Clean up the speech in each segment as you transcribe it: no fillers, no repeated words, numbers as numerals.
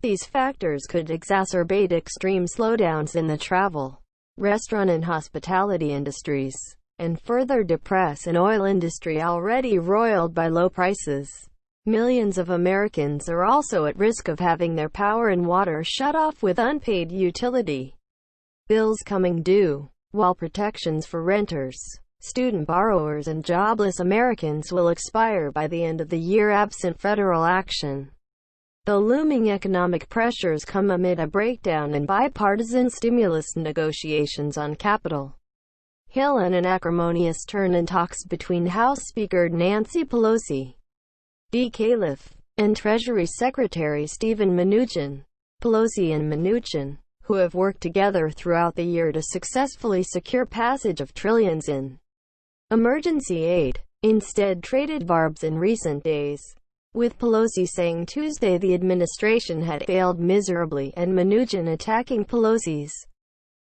These factors could exacerbate extreme slowdowns in the travel, restaurant and hospitality industries, and further depress an oil industry already roiled by low prices. Millions of Americans are also at risk of having their power and water shut off with unpaid utility bills coming due, while protections for renters, student borrowers and jobless Americans will expire by the end of the year absent federal action. The looming economic pressures come amid a breakdown in bipartisan stimulus negotiations on Capitol Hill and an acrimonious turn in talks between House Speaker Nancy Pelosi, D. Califf, and Treasury Secretary Steven Mnuchin. Pelosi and Mnuchin, who have worked together throughout the year to successfully secure passage of trillions in emergency aid, instead traded barbs in recent days, with Pelosi saying Tuesday the administration had failed miserably and Mnuchin attacking Pelosi's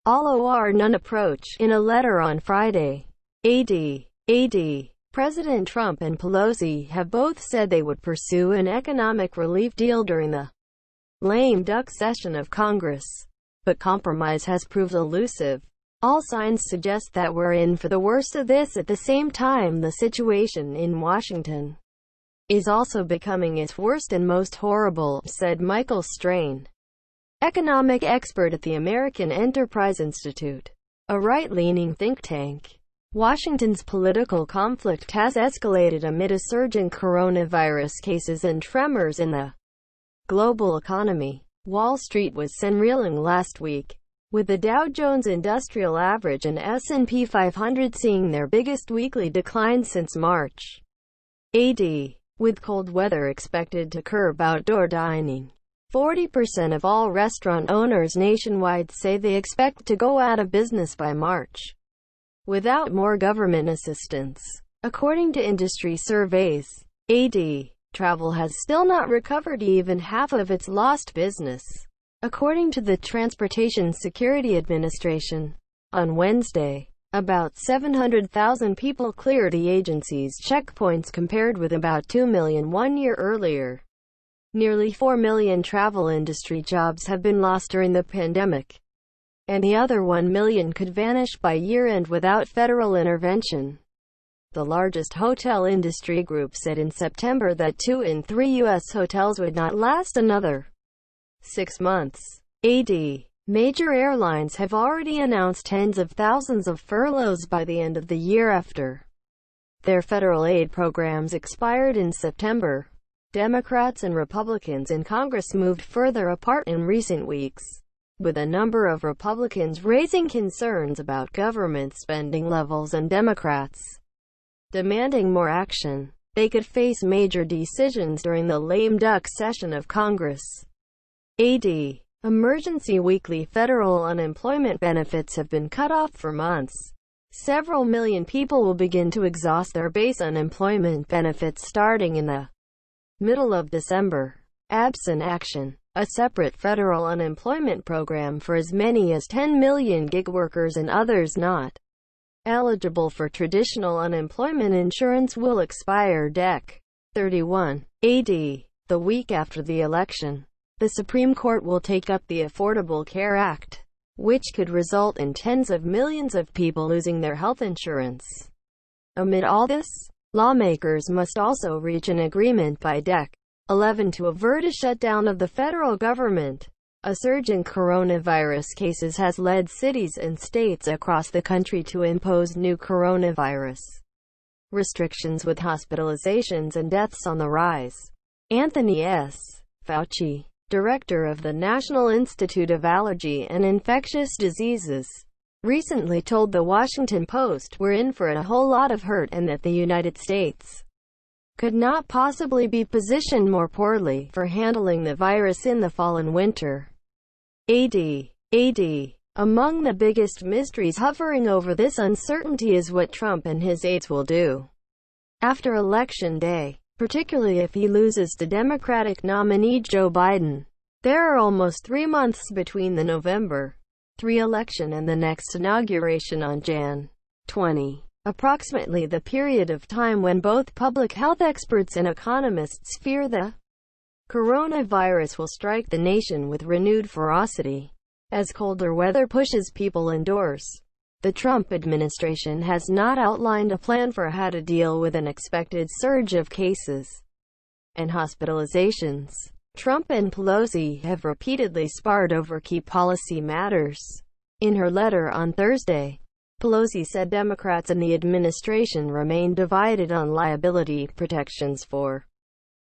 all-or-none approach in a letter on Friday. President Trump and Pelosi have both said they would pursue an economic relief deal during the lame duck session of Congress, but compromise has proved elusive. All signs suggest that we're in for the worst of this. At the same time, the situation in Washington is also becoming its worst and most horrible, said Michael Strain, economic expert at the American Enterprise Institute, a right-leaning think tank. Washington's political conflict has escalated amid a surge in coronavirus cases and tremors in the global economy. Wall Street was seen-reeling last week, with the Dow Jones Industrial Average and S&P 500 seeing their biggest weekly decline since March. With cold weather expected to curb outdoor dining, 40% of all restaurant owners nationwide say they expect to go out of business by March without more government assistance. According to industry surveys, travel has still not recovered even half of its lost business. According to the Transportation Security Administration, on Wednesday, about 700,000 people cleared the agency's checkpoints compared with about 2 million 1 year earlier. Nearly 4 million travel industry jobs have been lost during the pandemic, and the other 1 million could vanish by year-end without federal intervention. The largest hotel industry group said in September that 2 in 3 U.S. hotels would not last another 6 months. Major airlines have already announced tens of thousands of furloughs by the end of the year after their federal aid programs expired in September. Democrats and Republicans in Congress moved further apart in recent weeks, with a number of Republicans raising concerns about government spending levels and Democrats demanding more action. They could face major decisions during the lame duck session of Congress. Emergency weekly federal unemployment benefits have been cut off for months. Several million people will begin to exhaust their base unemployment benefits starting in the middle of December. Absent action, a separate federal unemployment program for as many as 10 million gig workers and others not eligible for traditional unemployment insurance will expire Dec. 31. The week after the election, the Supreme Court will take up the Affordable Care Act, which could result in tens of millions of people losing their health insurance. Amid all this, lawmakers must also reach an agreement by Dec. 11 to avert a shutdown of the federal government. A surge in coronavirus cases has led cities and states across the country to impose new coronavirus restrictions, with hospitalizations and deaths on the rise. Anthony S. Fauci, director of the National Institute of Allergy and Infectious Diseases, recently told the Washington Post, "We're in for a whole lot of hurt and that the United States could not possibly be positioned more poorly for handling the virus in the fall and winter." Among the biggest mysteries hovering over this uncertainty is what Trump and his aides will do after Election Day, particularly if he loses to Democratic nominee Joe Biden. There are almost 3 months between the November 3 election and the next inauguration on Jan. 20. Approximately the period of time when both public health experts and economists fear the Coronavirus will strike the nation with renewed ferocity as colder weather pushes people indoors. The Trump administration has not outlined a plan for how to deal with an expected surge of cases and hospitalizations. Trump and Pelosi have repeatedly sparred over key policy matters. In her letter on Thursday, Pelosi said Democrats in the administration remain divided on liability protections for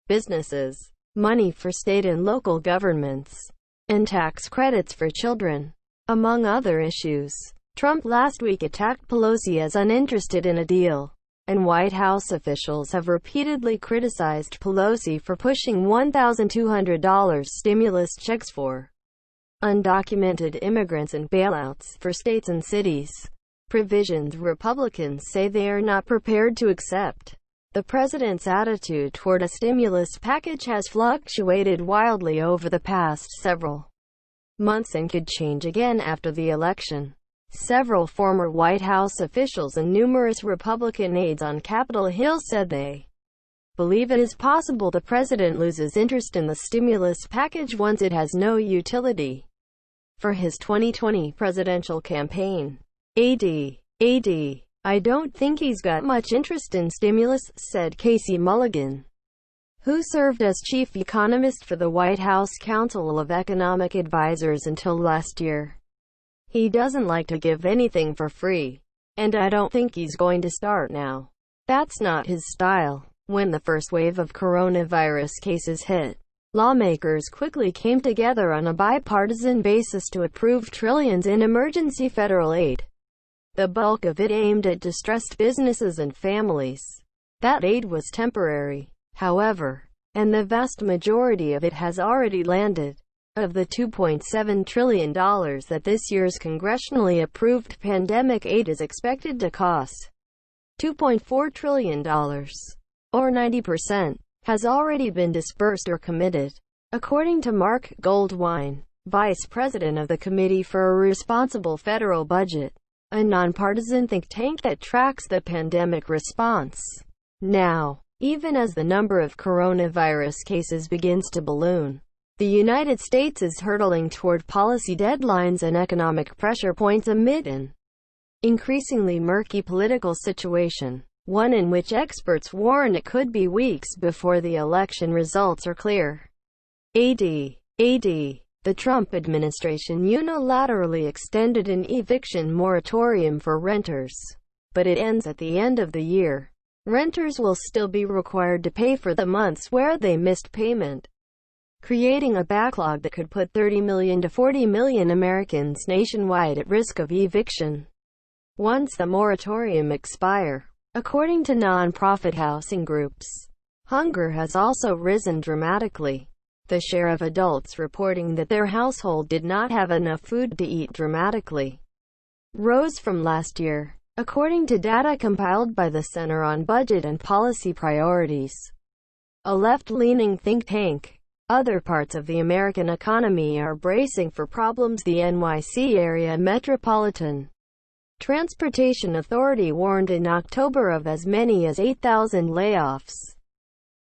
businesses, money for state and local governments, and tax credits for children, among other issues. Trump last week attacked Pelosi as uninterested in a deal, and White House officials have repeatedly criticized Pelosi for pushing $1,200 stimulus checks for undocumented immigrants and bailouts for states and cities, provisions Republicans say they are not prepared to accept. The president's attitude toward a stimulus package has fluctuated wildly over the past several months and could change again after the election. Several former White House officials and numerous Republican aides on Capitol Hill said they believe it is possible the president loses interest in the stimulus package once it has no utility for his 2020 presidential campaign. I don't think he's got much interest in stimulus, said Casey Mulligan, who served as chief economist for the White House Council of Economic Advisers until last year. He doesn't like to give anything for free, and I don't think he's going to start now. That's not his style. When the first wave of coronavirus cases hit, lawmakers quickly came together on a bipartisan basis to approve trillions in emergency federal aid, the bulk of it aimed at distressed businesses and families. That aid was temporary, however, and the vast majority of it has already landed. Of the $2.7 trillion that this year's congressionally approved pandemic aid is expected to cost, $2.4 trillion, or 90%, has already been disbursed or committed, according to Mark Goldwine, vice president of the Committee for a Responsible Federal Budget, a nonpartisan think tank that tracks the pandemic response. Now, even as the number of coronavirus cases begins to balloon, the United States is hurtling toward policy deadlines and economic pressure points amid an increasingly murky political situation, one in which experts warn it could be weeks before the election results are clear. The Trump administration unilaterally extended an eviction moratorium for renters, but it ends at the end of the year. Renters will still be required to pay for the months where they missed payment, creating a backlog that could put 30 million to 40 million Americans nationwide at risk of eviction once the moratorium expires. According to nonprofit housing groups, hunger has also risen dramatically. The share of adults reporting that their household did not have enough food to eat dramatically rose from last year, according to data compiled by the Center on Budget and Policy Priorities, a left-leaning think tank. Other parts of the American economy are bracing for problems. The NYC Area Metropolitan Transportation Authority warned in October of as many as 8,000 layoffs.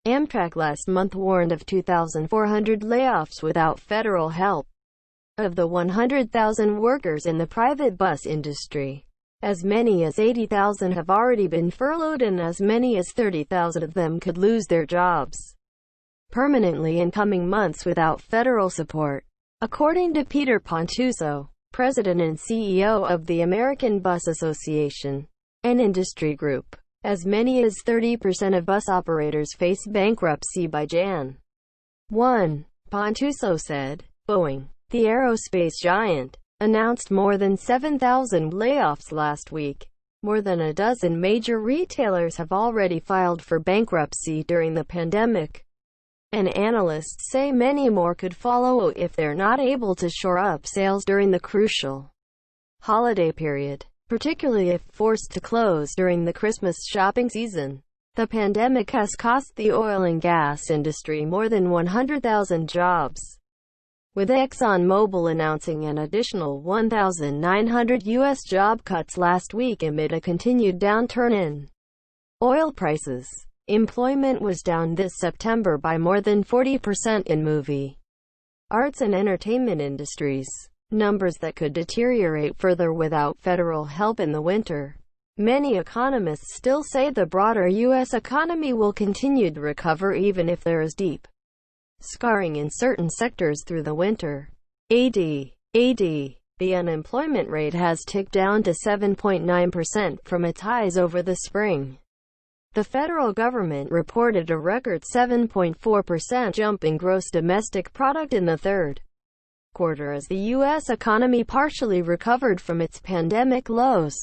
Amtrak last month warned of 2,400 layoffs without federal help. Of the 100,000 workers in the private bus industry, as many as 80,000 have already been furloughed, and as many as 30,000 of them could lose their jobs permanently in coming months without federal support. According to Peter Pontuso, president and CEO of the American Bus Association, an industry group, as many as 30% of bus operators face bankruptcy by Jan. 1. Pontuso said, Boeing, the aerospace giant, announced more than 7,000 layoffs last week. More than a dozen major retailers have already filed for bankruptcy during the pandemic, and analysts say many more could follow if they're not able to shore up sales during the crucial holiday period, particularly if forced to close during the Christmas shopping season. The pandemic has cost the oil and gas industry more than 100,000 jobs, with ExxonMobil announcing an additional 1,900 U.S. job cuts last week amid a continued downturn in oil prices. Employment was down this September by more than 40% in movie, arts and entertainment industries, numbers that could deteriorate further without federal help in the winter. Many economists still say the broader U.S. economy will continue to recover even if there is deep scarring in certain sectors through the winter. The unemployment rate has ticked down to 7.9% from its highs over the spring. The federal government reported a record 7.4% jump in gross domestic product in the third quarter as the U.S. economy partially recovered from its pandemic lows,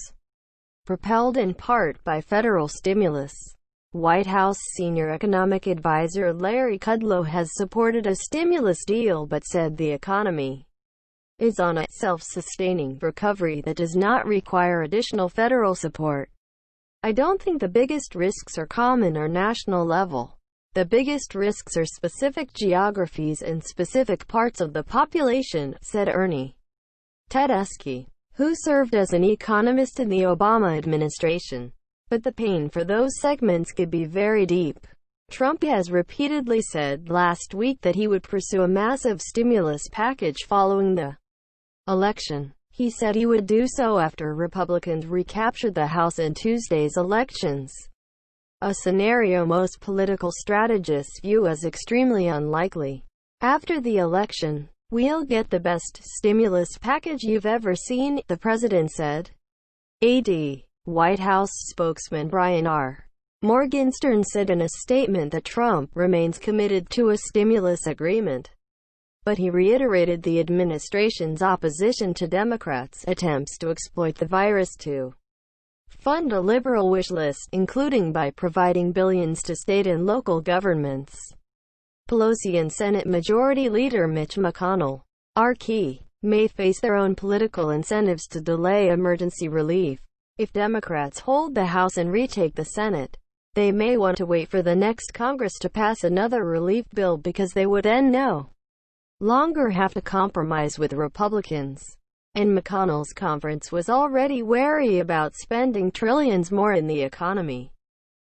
propelled in part by federal stimulus. White House senior economic advisor Larry Kudlow has supported a stimulus deal but said the economy is on a self-sustaining recovery that does not require additional federal support. I don't think the biggest risks are common or national level. The biggest risks are specific geographies and specific parts of the population, said Ernie Tedeschi, who served as an economist in the Obama administration. But the pain for those segments could be very deep. Trump has repeatedly said last week that he would pursue a massive stimulus package following the election. He said he would do so after Republicans recaptured the House in Tuesday's elections, a scenario most political strategists view as extremely unlikely. After the election, we'll get the best stimulus package you've ever seen, the president said. White House spokesman Brian R. Morgenstern said in a statement that Trump remains committed to a stimulus agreement, but he reiterated the administration's opposition to Democrats' attempts to exploit the virus to fund a liberal wish list, including by providing billions to state and local governments. Pelosi and Senate Majority Leader Mitch McConnell, may face their own political incentives to delay emergency relief. If Democrats hold the House and retake the Senate, they may want to wait for the next Congress to pass another relief bill because they would then no longer have to compromise with Republicans. And McConnell's conference was already wary about spending trillions more in the economy,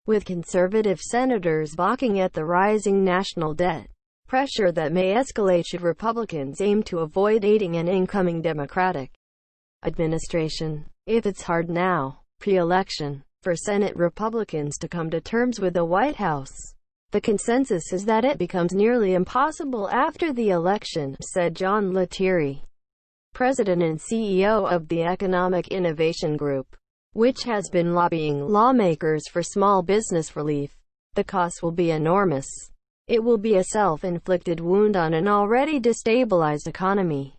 with conservative senators balking at the rising national debt pressure that may escalate should Republicans aim to avoid aiding an incoming Democratic administration. If it's hard now, pre-election, for Senate Republicans to come to terms with the White House, the consensus is that it becomes nearly impossible after the election, said John Lettieri, president and CEO of the Economic Innovation Group, which has been lobbying lawmakers for small business relief. The cost will be enormous. It will be a self-inflicted wound on an already destabilized economy.